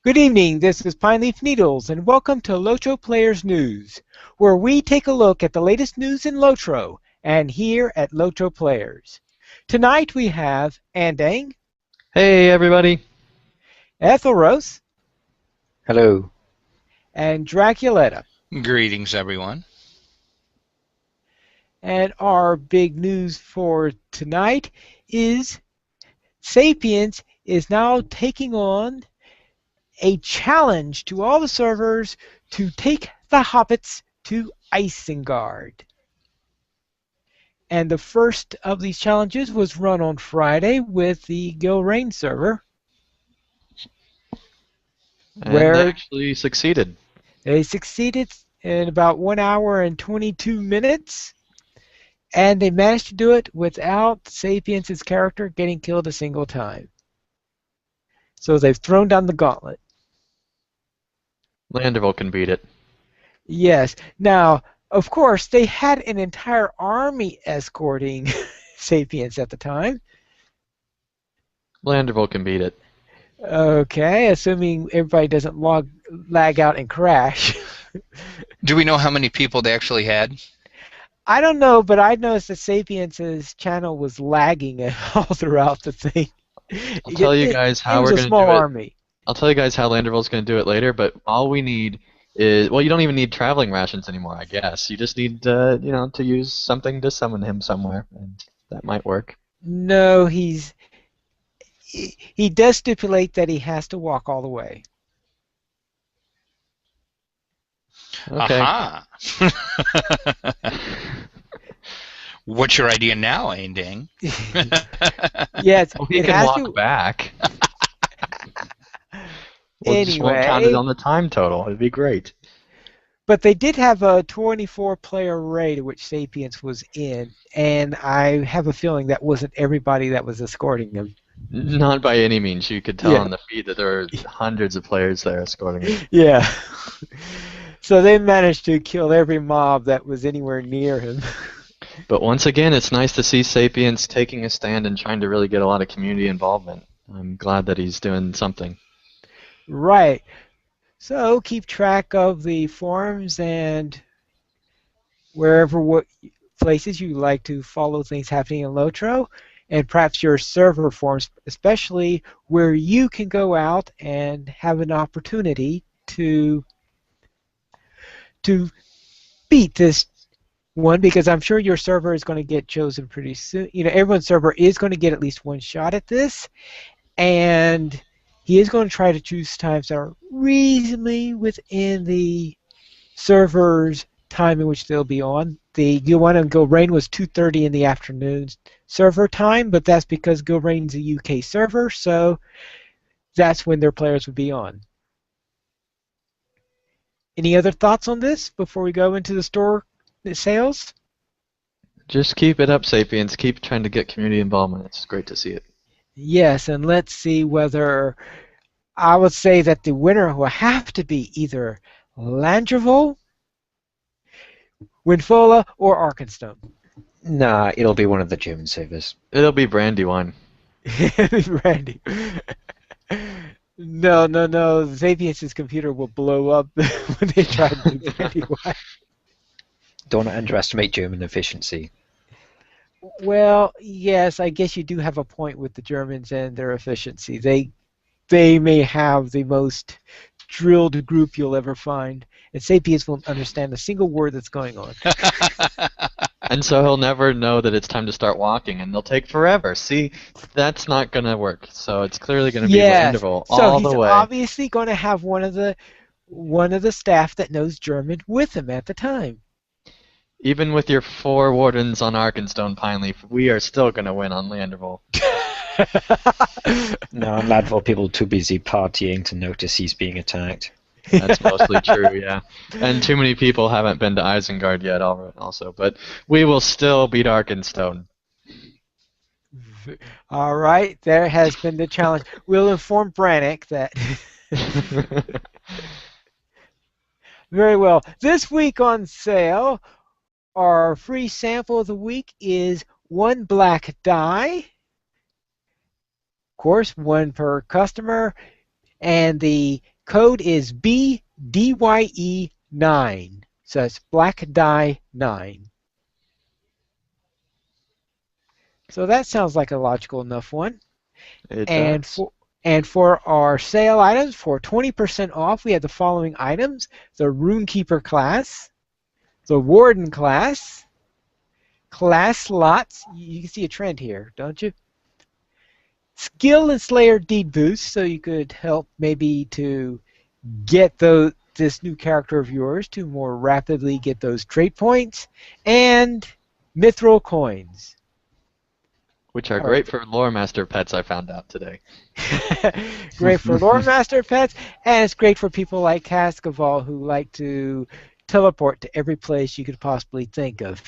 Good evening, this is Pineleaf Needles, and welcome to LOTRO Players News, where we take a look at the latest news in LOTRO, and here at LOTRO Players. Tonight we have Andang, Hey, everybody. Ethelros, Hello. and Draculetta. Greetings, everyone. And our big news for tonight is Sapiens is now taking on a challenge to all the servers to take the hobbits to Isengard. And the first of these challenges was run on Friday with the Gilrain server, And where they actually succeeded. they succeeded in about 1 hour and 22 minutes, and they managed to do it without Sapiens' character getting killed a single time. So they've thrown down the gauntlet. Landerville can beat it. Yes. Now, of course, they had an entire army escorting Sapiens at the time. Landerville can beat it. Okay, assuming everybody doesn't lag out and crash. Do we know how many people they actually had? I don't know, but I noticed that Sapiens' channel was lagging all throughout the thing. I'll tell you guys how we're going to do it. It was a small army. I'll tell you guys how Landerville's going to do it later, but all we need is, well, you don't even need traveling rations anymore, I guess. You just need, to use something to summon him somewhere, and that might work. No, he does stipulate that he has to walk all the way. Okay. Aha! What's your idea now, Ainding? Yes, Well, he it can has walk to. back. We'll just won't count it on the time total. It'd be great. But they did have a 24-player raid which Sapiens was in, and I have a feeling that wasn't everybody that was escorting him. Not by any means. You could tell Yeah. on the feed that there are hundreds of players there escorting him. Yeah. So they managed to kill every mob that was anywhere near him. But once again, it's nice to see Sapiens taking a stand and trying to really get a lot of community involvement. I'm glad that he's doing something. Right. So keep track of the forums and wherever places you like to follow things happening in LOTRO, and perhaps your server forums, especially where you can go out and have an opportunity to beat this one, because I'm sure your server is going to get chosen pretty soon. Everyone's server is going to get at least one shot at this, and he is going to try to choose times that are reasonably within the server's time in which they'll be on. The one on Gilrain was 2:30 in the afternoon server time, but that's because Gilrain's a UK server, so that's when their players would be on. Any other thoughts on this before we go into the store sales? Just keep it up, Sapiens. Keep trying to get community involvement. It's great to see it. Yes, and let's see whether I would say that the winner will have to be either Landreval, Winfola, or Arkenstone. Nah, it'll be one of the German servers. It'll be Brandywine. Randy. No. Sapiens' computer will blow up when they try to do Brandywine. Don't underestimate German efficiency. Well, yes, I guess you do have a point with the Germans and their efficiency. They may have the most drilled group you'll ever find, and Sapiens won't understand a single word that's going on. And so he'll never know that it's time to start walking, and they'll take forever. See, that's not going to work. So it's clearly going to be Landerville all the way. So he's obviously going to have one of the staff that knows German with him at the time. Even with your 4 wardens on Arkenstone Pineleaf, we are still going to win on Landerville. No, on Ladville, people are too busy partying to notice he's being attacked. That's mostly true, yeah. And too many people haven't been to Isengard yet also, but we will still beat Arkenstone. All right, there has been the challenge. We'll inform Brannick that. Very well. This week on sale, our free sample of the week is 1 black die, course, one per customer, and the code is BDYE9. So it's Black Die 9. So that sounds like a logical enough one. It And does. for our sale items, for 20% off, we have the following items: the Runekeeper class, the Warden class slots. You can see a trend here, don't you? Skill and Slayer deed boost, so you could help maybe to get this new character of yours to more rapidly get those trait points, and Mithril coins. Which are All right. great for lore master pets, I found out today. Great for lore master pets, and it's great for people like Cascaval who like to teleport to every place you could possibly think of.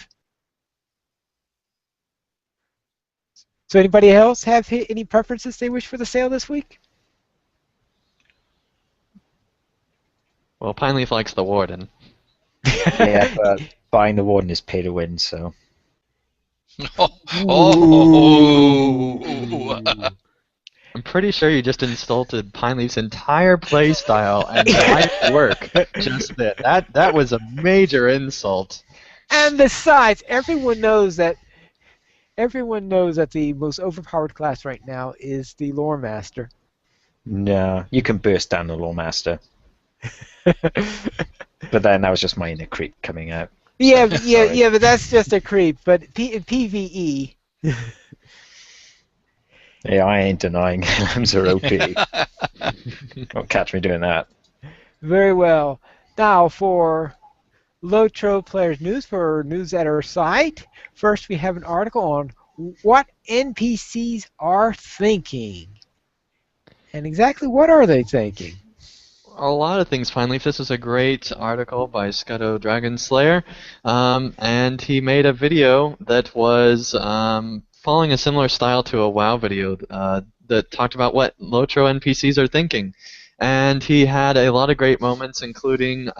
So anybody else have any preferences they wish for the sale this week? Well, Pineleaf likes the Warden. Yeah, but buying the Warden is pay to win, so. I'm pretty sure you just insulted Pineleaf's entire playstyle and life work just then. That was a major insult. And besides, everyone knows that the most overpowered class right now is the Lore Master. No, you can burst down the Lore Master. But then that was just my inner creep coming out. Yeah, So, yeah, but that's just a creep. But in PvE. Yeah, I ain't denying LMs are OP. Don't catch me doing that. Very well. Now for LOTRO Players News, for news at our site. First, we have an article on what NPCs are thinking. And exactly what are they thinking? A lot of things, Pineleaf. This was a great article by Scutto Dragonslayer, and he made a video that was following a similar style to a WoW video that talked about what LOTRO NPCs are thinking. And he had a lot of great moments, including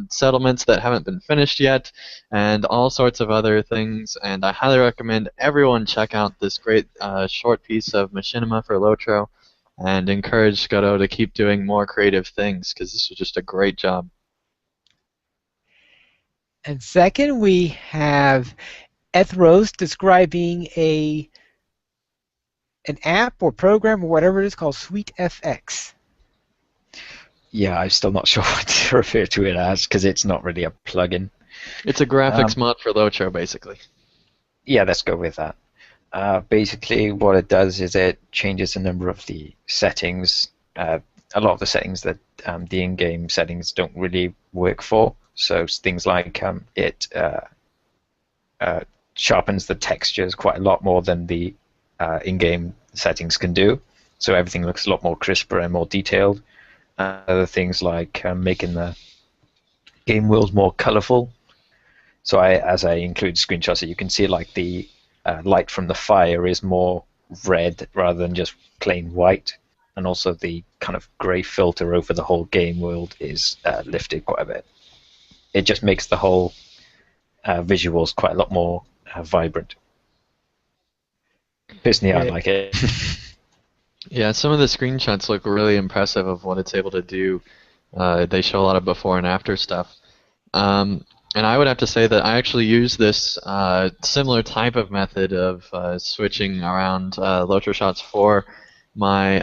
settlements that haven't been finished yet, and all sorts of other things. And I highly recommend everyone check out this great short piece of machinima for LOTRO, and encourage Scutto to keep doing more creative things, because this was just a great job. And second, we have Ethros describing an app or program or whatever it is called SweetFX. Yeah, I'm still not sure what to refer to it as, because it's not really a plugin. It's a graphics mod for LOTRO, basically. Yeah, let's go with that. Basically, what it does is it changes a number of the settings. A lot of the settings that the in-game settings don't really work for. So things like it sharpens the textures quite a lot more than the in-game settings can do. So everything looks a lot more crisper and more detailed. Other things like making the game world more colorful. So as I include screenshots, so you can see like the light from the fire is more red rather than just plain white, and also the kind of grey filter over the whole game world is lifted quite a bit. It just makes the whole visuals quite a lot more vibrant. Personally, I like it. Yeah, some of the screenshots look really impressive of what it's able to do. They show a lot of before and after stuff. And I would have to say that I actually use this similar type of method of switching around LOTRO shots for my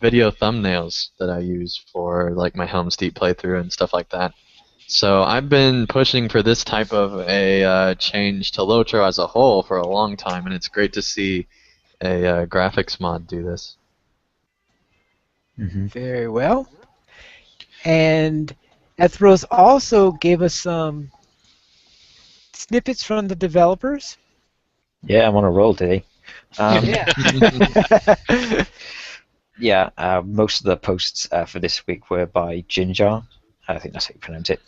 video thumbnails that I use for like my Helm's Deep playthrough and stuff like that. So I've been pushing for this type of a change to LOTRO as a whole for a long time, and it's great to see a graphics mod do this. Mm-hmm. Very well. And Ethros also gave us some snippets from the developers. Yeah, I'm on a roll today. Yeah. Yeah, most of the posts for this week were by Ginger. I think that's how you pronounce it.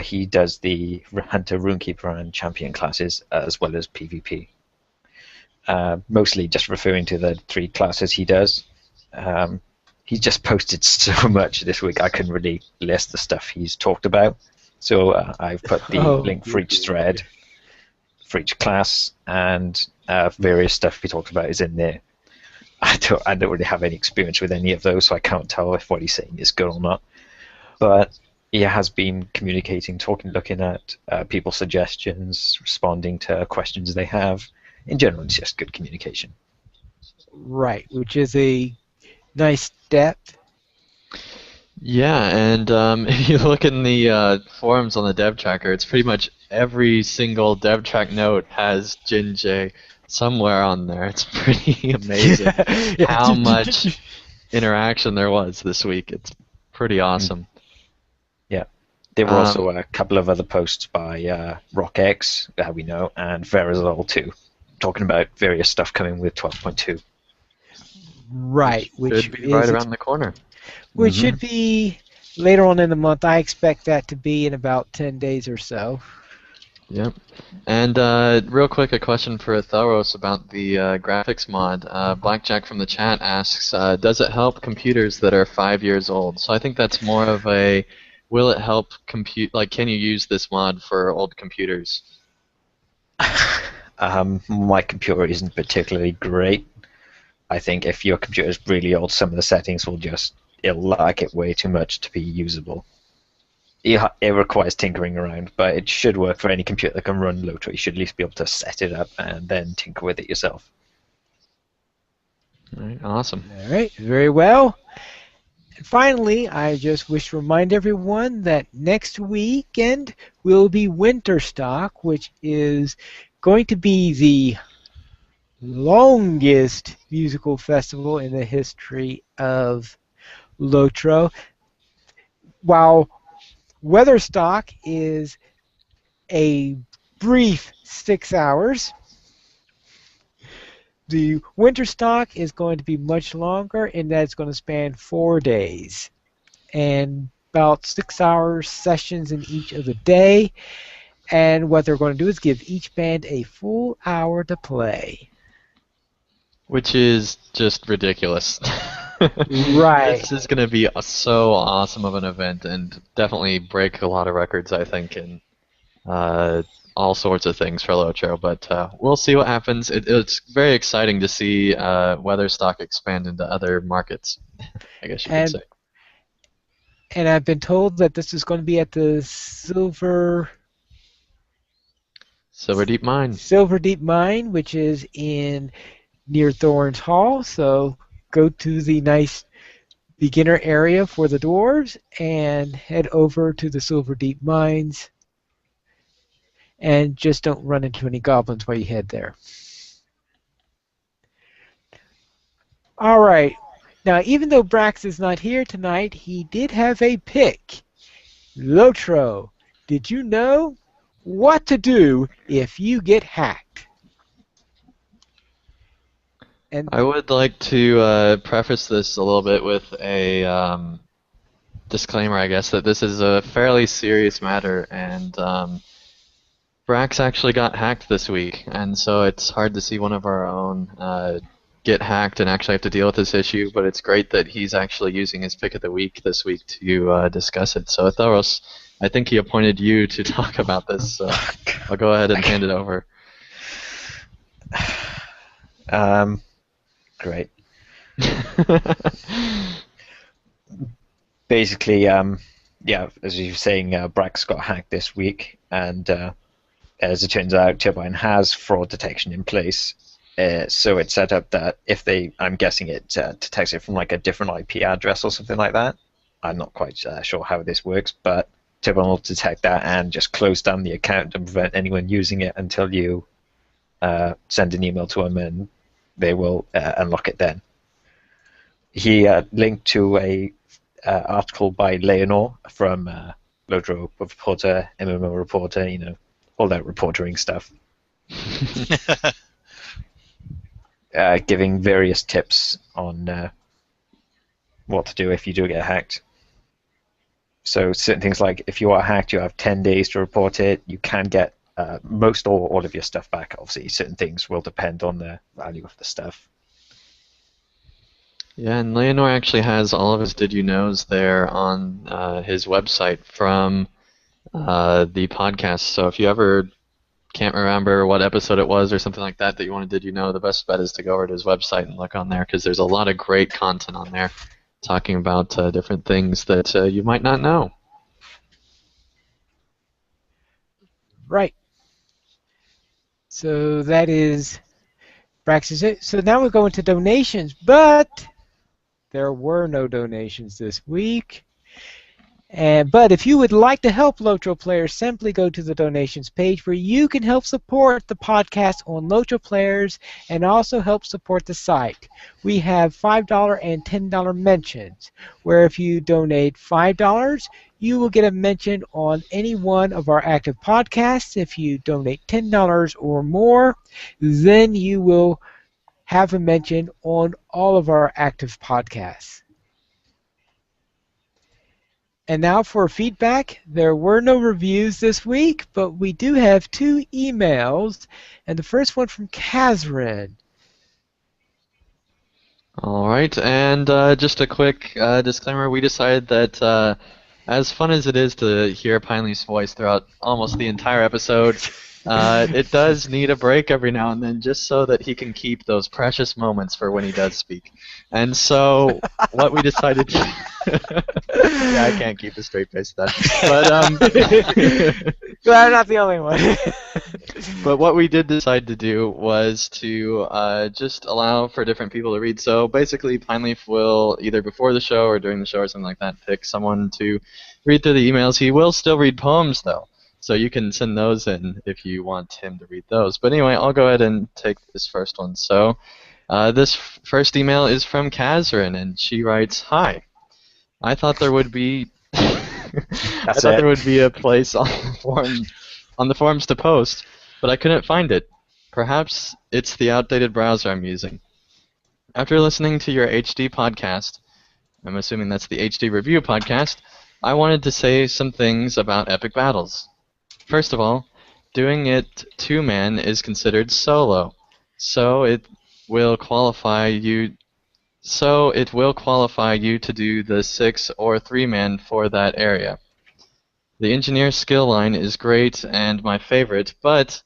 He does the Hunter, Runekeeper, and Champion classes as well as PvP. Mostly just referring to the 3 classes he does. He just posted so much this week, I couldn't really list the stuff he's talked about. So I've put the link for each thread, for each class, and various stuff he talked about is in there. I don't really have any experience with any of those, so I can't tell if what he's saying is good or not. But he has been communicating, talking, looking at people's suggestions, responding to questions they have. In general, it's just good communication. Right, which is a nice step. Yeah, and if you look in the forums on the dev tracker, it's pretty much every single dev track note has Jinjay somewhere on there. It's pretty amazing Yeah. how much interaction there was this week. It's pretty awesome. Yeah. There were also a couple of other posts by RockX, we know, and Verizol too, talking about various stuff coming with 12.2. Right, which should be right around the corner. Which should be later on in the month. I expect that to be in about 10 days or so. Yep. And real quick, a question for Tharos about the graphics mod. Blackjack from the chat asks, does it help computers that are 5 years old? So I think that's more of a, will it help compute? Like, can you use this mod for old computers? My computer isn't particularly great. I think if your computer is really old, some of the settings will it'll lag it way too much to be usable. It requires tinkering around, but it should work for any computer that can run LOTRO. You should at least be able to set it up and then tinker with it yourself. All right, awesome. All right, very well. And finally, I just wish to remind everyone that next weekend will be Winterstock, which is going to be the longest musical festival in the history of LOTRO. While Weatherstock is a brief 6 hours, the Winterstock is going to be much longer, and that's going to span 4 days and about 6-hour sessions in each of the day. And what they're going to do is give each band a full hour to play. Which is just ridiculous. Right. This is going to be so awesome of an event and definitely break a lot of records, I think, and all sorts of things for LOTRO. But we'll see what happens. It's very exciting to see Weatherstock expand into other markets, I guess you could say. And I've been told that this is going to be at the Silver Deep Mine. Silver Deep Mine, which is near Thorns Hall. So go to the nice beginner area for the dwarves and head over to the Silver Deep Mines. And just don't run into any goblins while you head there. All right. Now, even though Brax is not here tonight, he did have a pick. LOTRO, did you know what to do if you get hacked? And I would like to preface this a little bit with a disclaimer, I guess, that this is a fairly serious matter, and Brax actually got hacked this week, and so it's hard to see one of our own get hacked and actually have to deal with this issue, but it's great that he's actually using his pick of the week this week to discuss it. So, Thoros, I think he appointed you to talk about this, so I'll go ahead and hand it over. Great. Basically, yeah, as you were saying, Brax got hacked this week, and as it turns out, Turbine has fraud detection in place. So it's set up that I'm guessing it detects it from like a different IP address or something like that. I'm not quite sure how this works, but Turbine will detect that and just close down the account and prevent anyone using it until you send an email to them, and they will unlock it then. He linked to a article by Leonor from LOTRO Reporter, MMO Reporter, all that reportering stuff. Giving various tips on what to do if you do get hacked. So certain things like if you are hacked, you have 10 days to report it. You can get most or all of your stuff back. Obviously, certain things will depend on the value of the stuff. Yeah, and Leonor actually has all of his Did You Knows there on his website from the podcast. So if you ever can't remember what episode it was or something like that you wanted, the best bet is to go over to his website and look on there, because there's a lot of great content on there talking about different things that you might not know. Right. So that is praxis. So now we're going to donations, but there were no donations this week. But if you would like to help LOTRO players, simply go to the donations page where you can help support the podcast on LOTRO players and also help support the site. We have $5 and $10 mentions, where if you donate $5, you will get a mention on any one of our active podcasts. If you donate $10 or more, then you will have a mention on all of our active podcasts. And now for feedback. There were no reviews this week, but we do have 2 emails, and the first one from Kazrin. All right, and just a quick disclaimer, we decided that as fun as it is to hear Pineleaf's voice throughout almost the entire episode, it does need a break every now and then, just so that he can keep those precious moments for when he does speak. And so what we decided yeah, I can't keep a straight face with that. But Glad I'm not the only one. but what we did decide to do was to just allow for different people to read. So basically, Pineleaf will, either before the show or during the show or something like that, pick someone to read through the emails. He will still read poems, though. So you can send those in if you want him to read those. But anyway, I'll go ahead and take this first one. So this first email is from Kazrin, and she writes, "Hi. I thought there would be there would be a place on the forums to post, but I couldn't find it. Perhaps it's the outdated browser I'm using. After listening to your HD podcast, I'm assuming that's the HD review podcast, I wanted to say some things about epic battles. First of all, doing it 2-man is considered solo, so it will qualify you to do the 6 or 3-man for that area. The engineer skill line is great and my favorite, but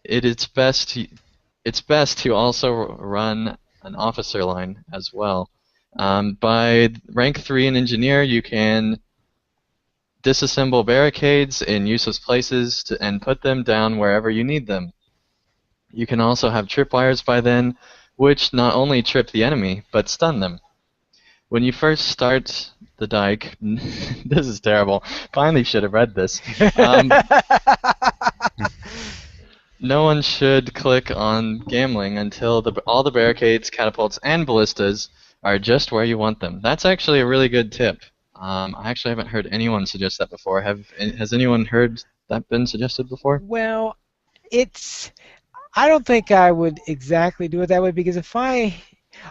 it's best to also run an officer line as well. By rank 3 in engineer, you can disassemble barricades in useless places and put them down wherever you need them. You can also have tripwires by then, which not only trip the enemy, but stun them. When you first start the dike, this is terrible. Finally should have read this. No one should click on gambling until all the barricades, catapults, and ballistas are just where you want them. That's actually a really good tip. I actually haven't heard anyone suggest that before. Has anyone heard that been suggested before? Well, I don't think I would exactly do it that way, because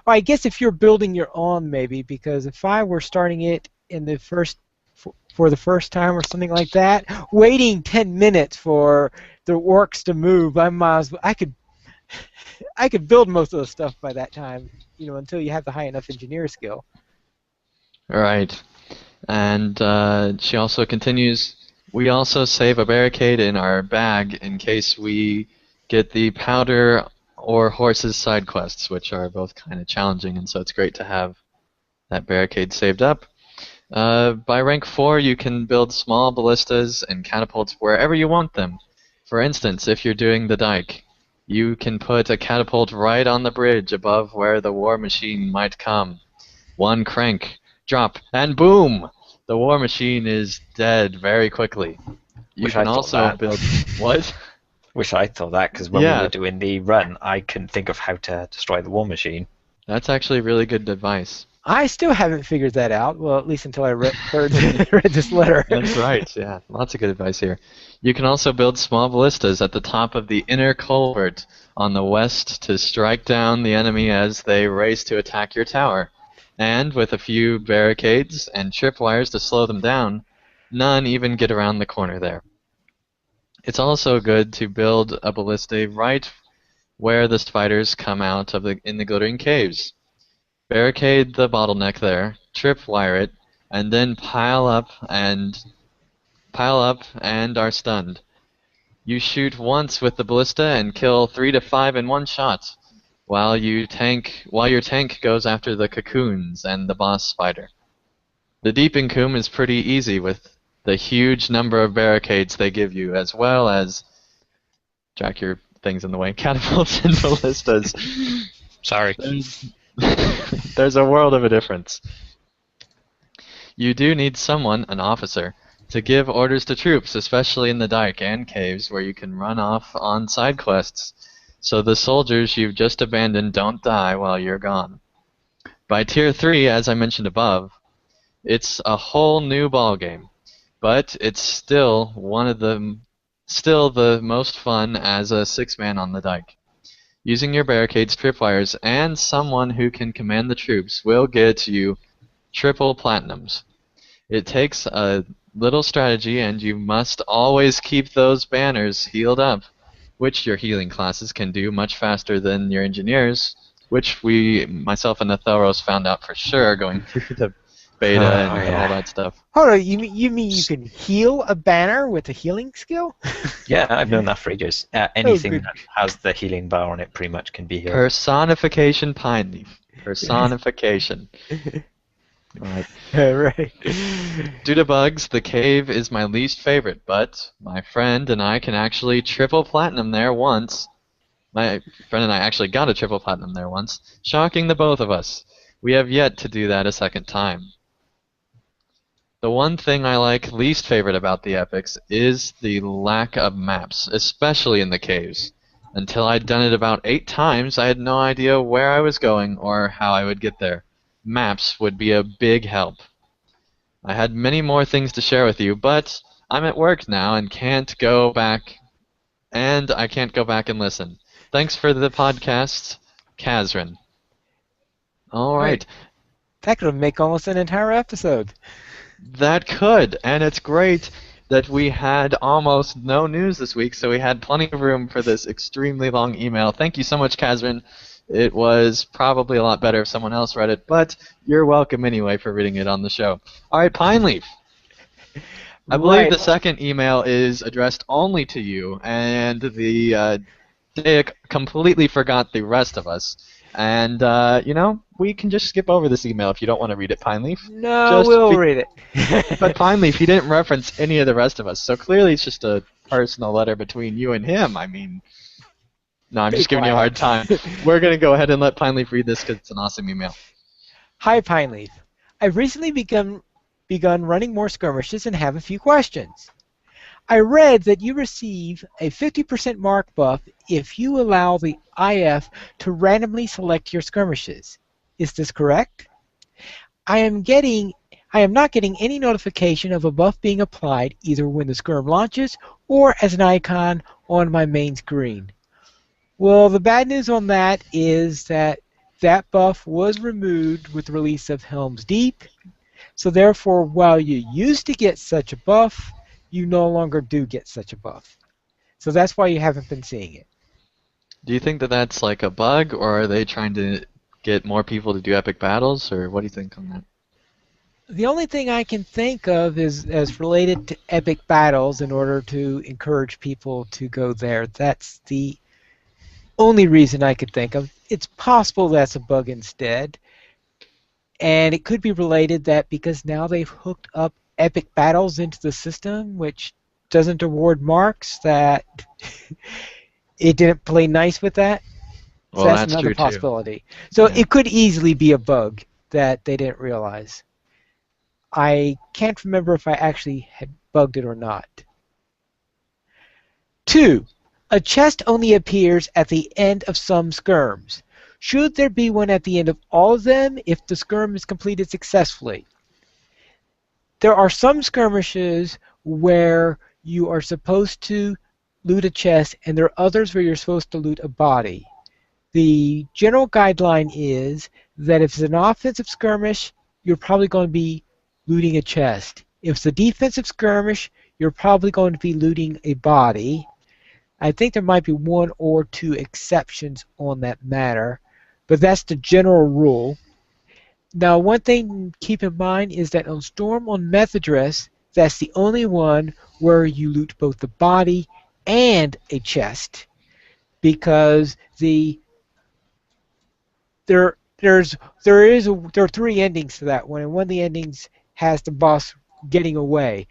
I guess if you're building your own, maybe, because if I were starting it in the for the first time or something like that, waiting 10 minutes for the orcs to move, I could build most of the stuff by that time, until you have the high enough engineer skill. Right. And she also continues, we also save a barricade in our bag in case we get the powder or horses side quests, which are both kind of challenging, and so it's great to have that barricade saved up. By rank 4, you can build small ballistas and catapults wherever you want them. For instance, if you're doing the dike, you can put a catapult right on the bridge above where the war machine might come. One crank, drop, and boom! The war machine is dead very quickly. You can also build... What? Wish I thought that, because when we were doing the run, I couldn't think of how to destroy the war machine. That's actually really good advice. I still haven't figured that out, well, at least until I read this letter. That's right, yeah. Lots of good advice here. You can also build small ballistas at the top of the inner culvert on the west to strike down the enemy as they race to attack your tower. And with a few barricades and tripwires to slow them down, none even get around the corner there. It's also good to build a ballista right where the spiders come out in the glittering caves. Barricade the bottleneck there, tripwire it, and then pile up and are stunned. You shoot once with the ballista and kill 3 to 5 in one shot, while your tank goes after the cocoons and the boss spider. The deep encoom is pretty easy with the huge number of barricades they give you, as well as Jack, your things in the way. Catapults and ballistas. Sorry. There's a world of a difference. You do need someone, an officer, to give orders to troops, especially in the dike and caves where you can run off on side quests, so the soldiers you've just abandoned don't die while you're gone. By Tier 3, as I mentioned above, it's a whole new ballgame, but it's still the most fun as a 6-man on the dike. Using your barricades, tripwires, and someone who can command the troops will get you triple platinums. It takes a little strategy, and you must always keep those banners healed up, which your healing classes can do much faster than your engineers, which myself and the Thoros found out for sure going through the beta and all that stuff. Hold on, you mean you can heal a banner with a healing skill? Yeah, I've known that for ages. Anything good. that has the healing bar on it pretty much can be healed. Personification Pineleaf. Personification. Right. Right. Due to bugs, the cave is my least favorite, but my friend and I can actually triple platinum there once. My friend and I actually got a triple platinum there once, shocking the both of us. We have yet to do that a second time. The one thing I like least favorite about the epics is the lack of maps, especially in the caves. Until I'd done it about 8 times, I had no idea where I was going or how I would get there. Maps would be a big help. I had many more things to share with you, but I'm at work now and can't go back and listen. Thanks for the podcast, Kazrin. All right. That could make almost an entire episode. That could, and it's great that we had almost no news this week, so we had plenty of room for this extremely long email. Thank you so much, Kazrin. It was probably a lot better if someone else read it, but you're welcome anyway for reading it on the show. All right, Pineleaf. I believe the second email is addressed only to you, and the Daic completely forgot the rest of us. And, we can just skip over this email if you don't want to read it, Pineleaf. No, we'll read it. But Pineleaf, he didn't reference any of the rest of us, so clearly it's just a personal letter between you and him. I mean, no, I'm just giving you a hard time. We're going to go ahead and let Pineleaf read this because it's an awesome email. Hi, Pineleaf. I've recently begun running more skirmishes and have a few questions. I read that you receive a 50% mark buff if you allow the IF to randomly select your skirmishes. Is this correct? I am not getting any notification of a buff being applied either when the skirm launches or as an icon on my main screen. Well, the bad news on that is that buff was removed with the release of Helm's Deep, so therefore while you used to get such a buff, you no longer do get such a buff. So that's why you haven't been seeing it. Do you think that that's like a bug, or are they trying to get more people to do epic battles, or what do you think on that? The only thing I can think of is as related to epic battles in order to encourage people to go there. That's the only reason I could think of. It's possible that's a bug instead. And it could be related that because now they've hooked up epic battles into the system, which doesn't award marks, that it didn't play nice with that. So Well, that's another true possibility. So it could easily be a bug that they didn't realize. I can't remember if I actually had bugged it or not. 2. A chest only appears at the end of some skirms. Should there be one at the end of all of them if the skirm is completed successfully? There are some skirmishes where you are supposed to loot a chest, and there are others where you're supposed to loot a body. The general guideline is that if it's an offensive skirmish, you're probably going to be looting a chest. If it's a defensive skirmish, you're probably going to be looting a body. I think there might be 1 or 2 exceptions on that matter, but that's the general rule. Now, one thing to keep in mind is that on Storm on Meth Address, that's the only one where you loot both the body and a chest, because there are three endings to that one, and one of the endings has the boss getting away.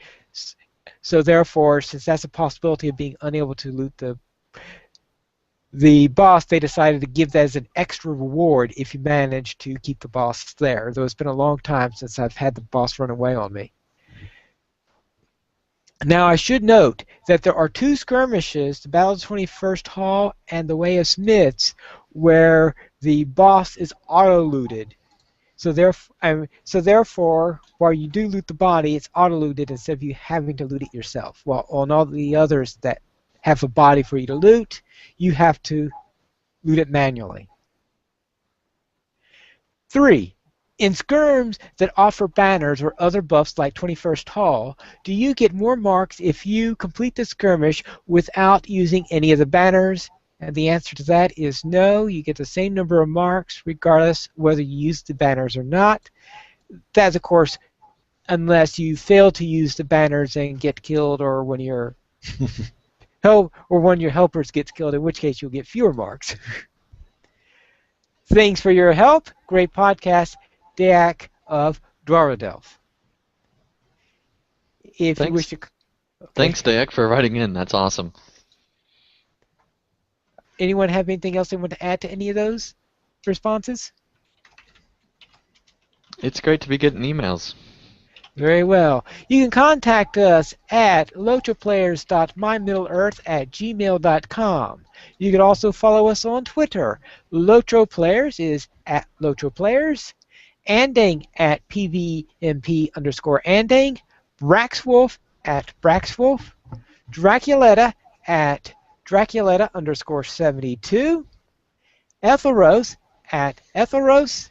So therefore, since that's a possibility of being unable to loot the boss, they decided to give that as an extra reward if you manage to keep the boss there. Though it's been a long time since I've had the boss run away on me. Now I should note that there are two skirmishes, the Battle of the 21st Hall and the Way of Smiths, where the boss is auto-looted. So therefore, while you do loot the body, it's auto-looted instead of you having to loot it yourself. While on all the others that have a body for you to loot, you have to loot it manually. 3. In skirms that offer banners or other buffs like 21st Hall, do you get more marks if you complete the skirmish without using any of the banners? And the answer to that is no. You get the same number of marks regardless whether you use the banners or not. That's, of course, unless you fail to use the banners and get killed, or when your one of your helpers gets killed, in which case you'll get fewer marks. Thanks for your help. Great podcast, Deak of Dwaradelf. If you wish to... Okay. Thanks, Deak, for writing in. That's awesome. Anyone have anything else they want to add to any of those responses? It's great to be getting emails. Very well. You can contact us at lotroplayers.mymiddleearth@gmail.com. You can also follow us on Twitter. LOTROPlayers is at LOTROPlayers. Andang at PVMP_Andang. Braxwolf at Braxwolf. Draculetta at Draculetta_72. Ethelrose at Ethelrose.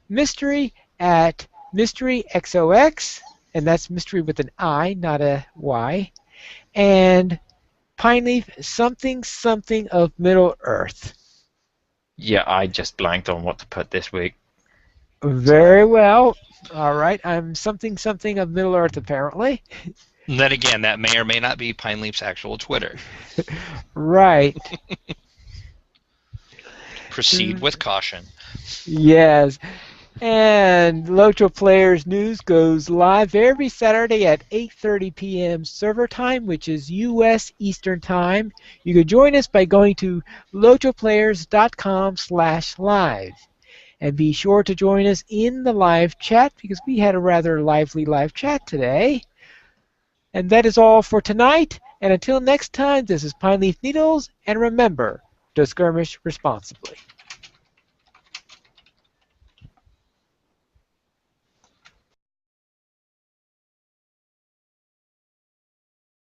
Mystery at MysteryXOX, and that's mystery with an I, not a Y. And Pineleaf, something of Middle Earth. Yeah, I just blanked on what to put this week. Very well. All right, I'm something of Middle Earth, apparently. And then again, that may or may not be Pineleaf's actual Twitter. Right. Proceed with caution. Yes. And LOTRO Players News goes live every Saturday at 8:30 p.m. server time, which is U.S. Eastern Time. You can join us by going to lotroplayers.com/live. And be sure to join us in the live chat, because we had a rather lively live chat today. And that is all for tonight. And until next time, this is Pineleaf Needles, and remember to skirmish responsibly.